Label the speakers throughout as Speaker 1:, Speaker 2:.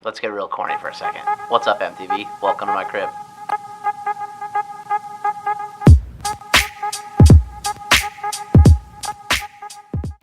Speaker 1: Let's get real corny for a second. What's up, MTV? Welcome to my crib.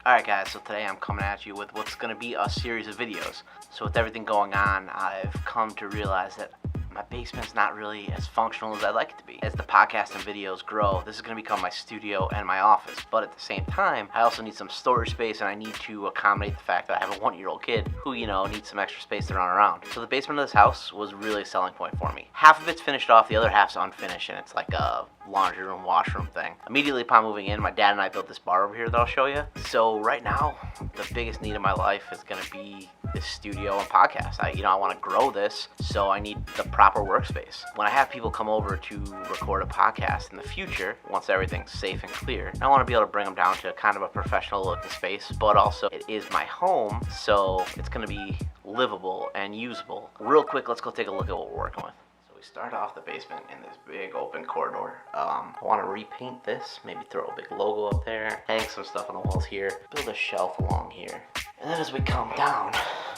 Speaker 1: Alright guys, so today I'm coming at you with what's going to be a series of videos. So with everything going on, I've come to realize that my basement's not really as functional as I'd like it to be. As the podcast and videos grow, this is going to become my studio and my office. But at the same time, I also need some storage space, and I need to accommodate the fact that I have a 1-year-old kid who, needs some extra space to run around. So the basement of this house was really a selling point for me. Half of it's finished off, the other half's unfinished, and it's like a laundry room, washroom thing. Immediately upon moving in, my dad and I built this bar over here that I'll show you. So right now, the biggest need of my life is going to be this studio and podcast. I want to grow this, so I need the proper workspace. When I have people come over to record a podcast in the future, once everything's safe and clear, I want to be able to bring them down to kind of a professional looking space, but also it is my home, so it's going to be livable and usable. Real quick, let's go take a look at what we're working with. Start off the basement in this big open corridor. I want to repaint this, maybe throw a big logo up there, hang some stuff on the walls here, build a shelf along here. And then as we come down,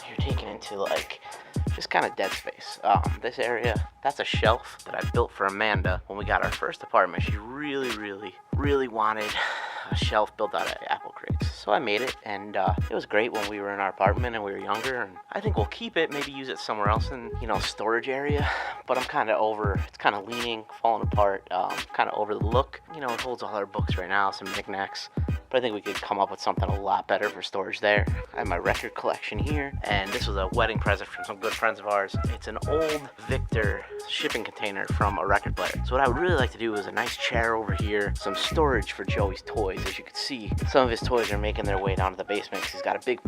Speaker 1: you're taken into like just kind of dead space. This area, that's a shelf that I built for Amanda when we got our first apartment. She really wanted a shelf built out of apple crates. So I made it, and it was great when we were in our apartment and we were younger, and I think we'll keep it, maybe use it somewhere else in, storage area. But I'm kind of over, it's kind of leaning, falling apart, kind of over the look. It holds all our books right now, some knickknacks. But I think we could come up with something a lot better for storage there. I have my record collection here, and this was a wedding present from some good friends of ours. It's an old Victor shipping container from a record player. So what I would really like to do is a nice chair over here, some storage for Joey's toys. As you can see, some of his toys are making their way down to the basement because he's got a big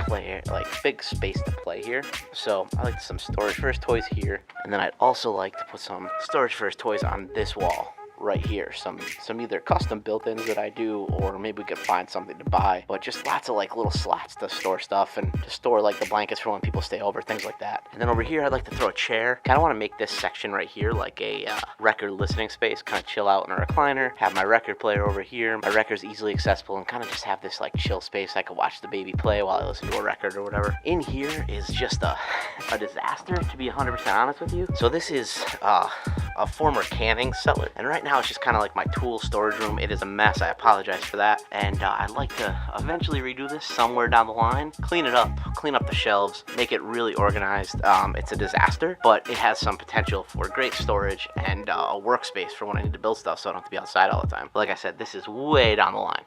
Speaker 1: big space to play here. So I like some storage for his toys here, and then I'd also like to put some storage for his toys on this wall right here. Some either custom built-ins that I do, or maybe we could find something to buy, but just lots of like little slots to store stuff and to store like the blankets for when people stay over, things like that. And then over here I'd like to throw a chair. Kind of want to make this section right here like a record listening space, kind of chill out in a recliner, have my record player over here, my record's easily accessible, and kind of just have this like chill space. I could watch the baby play while I listen to a record or whatever. In here is just a disaster, to be 100% honest with you. So this is a former canning cellar, and right now it's just kind of like my tool storage room. It is a mess, I apologize for that, and I'd like to eventually redo this somewhere down the line, clean it up, clean up the shelves, make it really organized. It's a disaster, but it has some potential for great storage and a workspace for when I need to build stuff so I don't have to be outside all the time. But like I said, this is way down the line.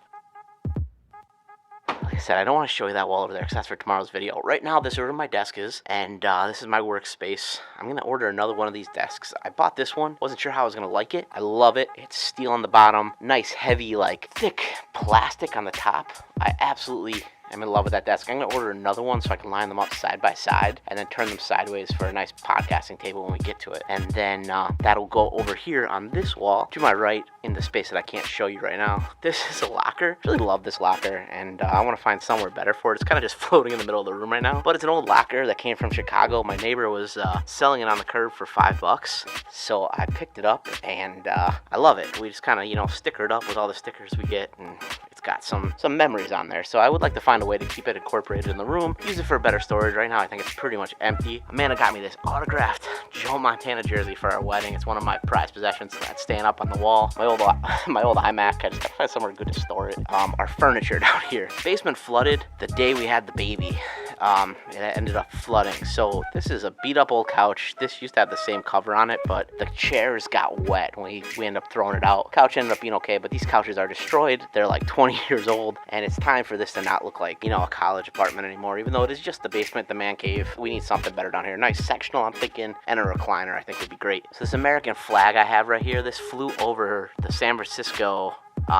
Speaker 1: Like I said, I don't want to show you that wall over there because that's for tomorrow's video. Right now, this is where my desk is, and this is my workspace. I'm going to order another one of these desks. I bought this one. Wasn't sure how I was going to like it. I love it. It's steel on the bottom. Nice, heavy, thick plastic on the top. I absolutely am in love with that desk. I'm going to order another one so I can line them up side by side and then turn them sideways for a nice podcasting table when we get to it. And then that'll go over here on this wall to my right in the space that I can't show you right now. This is a locker. I really love this locker, and I want to find somewhere better for it. It's kind of just floating in the middle of the room right now, but it's an old locker that came from Chicago. My neighbor was selling it on the curb for $5, so I picked it up, and I love it. We just kind of, sticker it up with all the stickers we get, and it's got some memories on there. So I would like to find a way to keep it incorporated in the room, use it for better storage. Right now I think it's pretty much empty. Amanda got me this autographed Joe Montana jersey for our wedding. It's one of my prized possessions that's staying up on the wall. My old iMac, I just gotta find somewhere good to store it. Our furniture down here. Basement flooded the day we had the baby. It ended up flooding. So this is a beat up old couch. This used to have the same cover on it, but the chairs got wet when we ended up throwing it out. Couch ended up being okay, but these couches are destroyed. They're like 20 years old, and it's time for this to not look like, a college apartment anymore, even though it is just the basement, the man cave. We need something better down here. Nice sectional, I'm thinking, and a recliner I think would be great. So this American flag I have right here, this flew over the San Francisco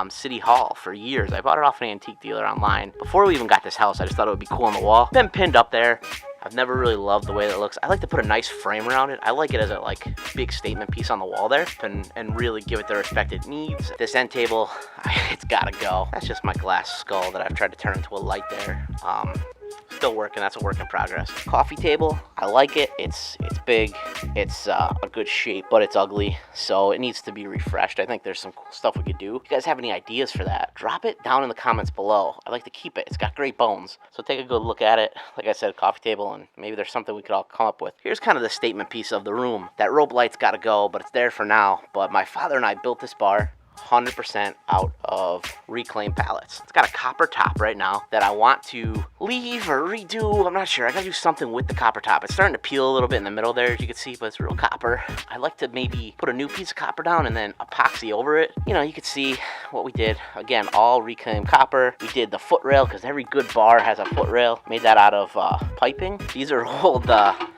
Speaker 1: City Hall for years. I bought it off an antique dealer online. Before we even got this house, I just thought it would be cool on the wall. Been pinned up there. I've never really loved the way that it looks. I like to put a nice frame around it. I like it as a big statement piece on the wall there, and really give it the respect it needs. This end table, it's gotta go. That's just my glass skull that I've tried to turn into a light there. still working. That's a work in progress. Coffee table, I like it. It's big. It's a good shape, but it's ugly, so it needs to be refreshed. I think there's some cool stuff we could do. If you guys have any ideas for that, drop it down in the comments below. I'd like to keep it. It's got great bones, so take a good look at it. Like I said, coffee table, and maybe there's something we could all come up with. Here's kind of the statement piece of the room. That rope light's got to go, but it's there for now. But my father and I built this bar 100% out of reclaimed pallets. It's got a copper top right now that I want to leave or redo. I'm not sure. I gotta do something with the copper top. It's starting to peel a little bit in the middle there, as you can see, but it's real copper. I'd like to maybe put a new piece of copper down and then epoxy over it. You know, you can see what we did. Again, all reclaimed copper. We did the foot rail, because every good bar has a foot rail. Made that out of piping. These are old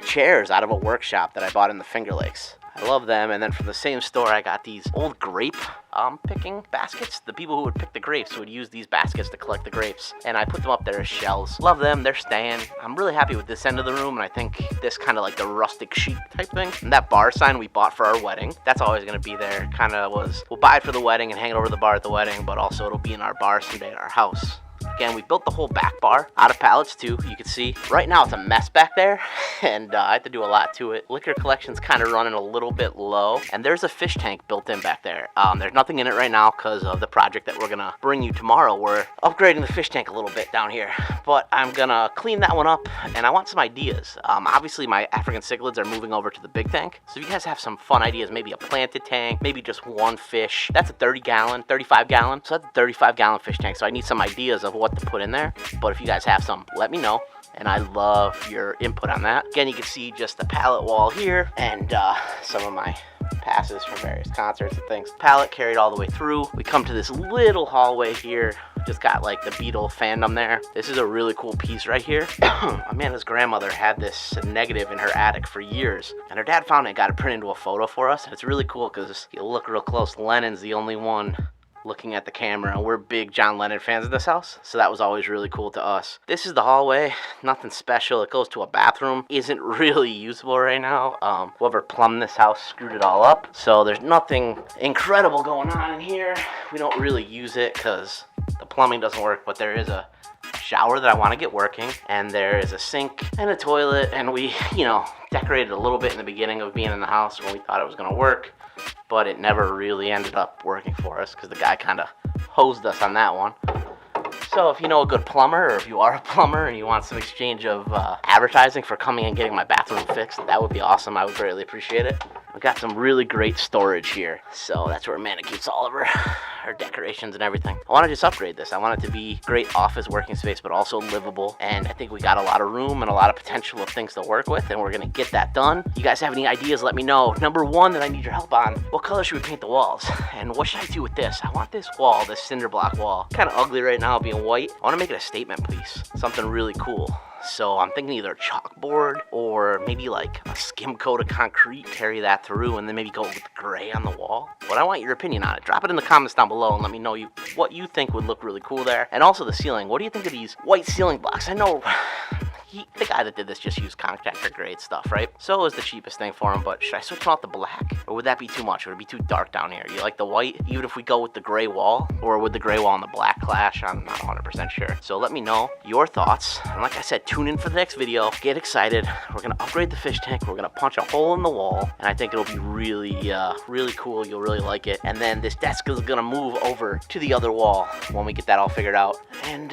Speaker 1: chairs out of a workshop that I bought in the Finger Lakes. I love them. And then from the same store, I got these old grape picking baskets. The people who would pick the grapes would use these baskets to collect the grapes, and I put them up there as shelves. Love them. They're staying. I'm really happy with this end of the room, and I think this kind of like the rustic chic type thing. And that bar sign we bought for our wedding, that's always going to be there. Kind of was, we'll buy it for the wedding and hang it over the bar at the wedding, but also it'll be in our bar someday at our house. Again, we built the whole back bar out of pallets too. You can see right now it's a mess back there, and I had to do a lot to it. Liquor collection's kind of running a little bit low, and there's a fish tank built in back there. There's nothing in it right now because of the project that we're gonna bring you tomorrow. We're upgrading the fish tank a little bit down here, but I'm gonna clean that one up, and I want some ideas. Obviously my African cichlids are moving over to the big tank, so if you guys have some fun ideas, maybe a planted tank, maybe just one fish. That's a 35 gallon, so that's a 35 gallon fish tank, so I need some ideas of what to put in there. But if you guys have some, let me know, and I love your input on that. Again, you can see just the pallet wall here, and some of my passes from various concerts and things. Pallet carried all the way through. We come to this little hallway here. Just got like the Beatle fandom there. This is a really cool piece right here. Amanda's grandmother had this negative in her attic for years, and her dad found it and got it printed into a photo for us. And it's really cool because if you look real close, Lennon's the only one looking at the camera, and we're big John Lennon fans in this house, so that was always really cool to us. This is the hallway. Nothing special. It goes to a bathroom. Isn't really usable right now. Whoever plumbed this house screwed it all up, so there's nothing incredible going on in here. We don't really use it because the plumbing doesn't work, but there is a shower that I want to get working, and there is a sink and a toilet, and we, you know, decorated a little bit in the beginning of being in the house when we thought it was going to work, but it never really ended up working for us because the guy kind of hosed us on that one. So if you know a good plumber, or if you are a plumber and you want some exchange of advertising for coming and getting my bathroom fixed, that would be awesome. I would greatly appreciate it. We've got some really great storage here, so that's where Amanda keeps all of her decorations and everything. I want to just upgrade this. I want it to be great office working space, but also livable, and I think we got a lot of room and a lot of potential of things to work with, and we're going to get that done. You guys have any ideas, let me know. Number one that I need your help on, what color should we paint the walls? And what should I do with this? I want this wall, this cinder block wall, kind of ugly right now being white. I want to make it a statement piece, something really cool. So I'm thinking either chalkboard or maybe like a skim coat of concrete, carry that through, and then maybe go with gray on the wall. But I want your opinion on it. Drop it in the comments down below and let me know what you think would look really cool there. And also the ceiling. What do you think of these white ceiling blocks? I know the guy that did this just used contractor grade stuff, right? So it was the cheapest thing for him, but should I switch them out to black? Or would that be too much? Would it be too dark down here? You like the white, even if we go with the gray wall? Or would the gray wall and the black clash? I'm not 100% sure. So let me know your thoughts. And like I said, tune in for the next video. Get excited. We're gonna upgrade the fish tank. We're gonna punch a hole in the wall. And I think it'll be really, really cool. You'll really like it. And then this desk is gonna move over to the other wall when we get that all figured out. And,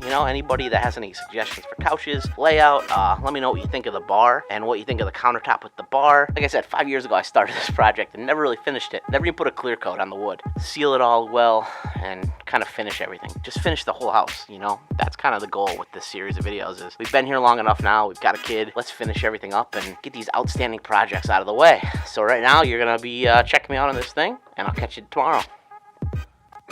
Speaker 1: you know, anybody that has any suggestions for couches, layout, let me know what you think of the bar and what you think of the countertop with the bar. Like I said, 5 years ago I started this project and never really finished it. Never even put a clear coat on the wood. Seal it all well and kind of finish everything. Just finish the whole house, you know? That's kind of the goal with this series of videos is we've been here long enough now, we've got a kid, let's finish everything up and get these outstanding projects out of the way. So right now you're gonna be checking me out on this thing, and I'll catch you tomorrow.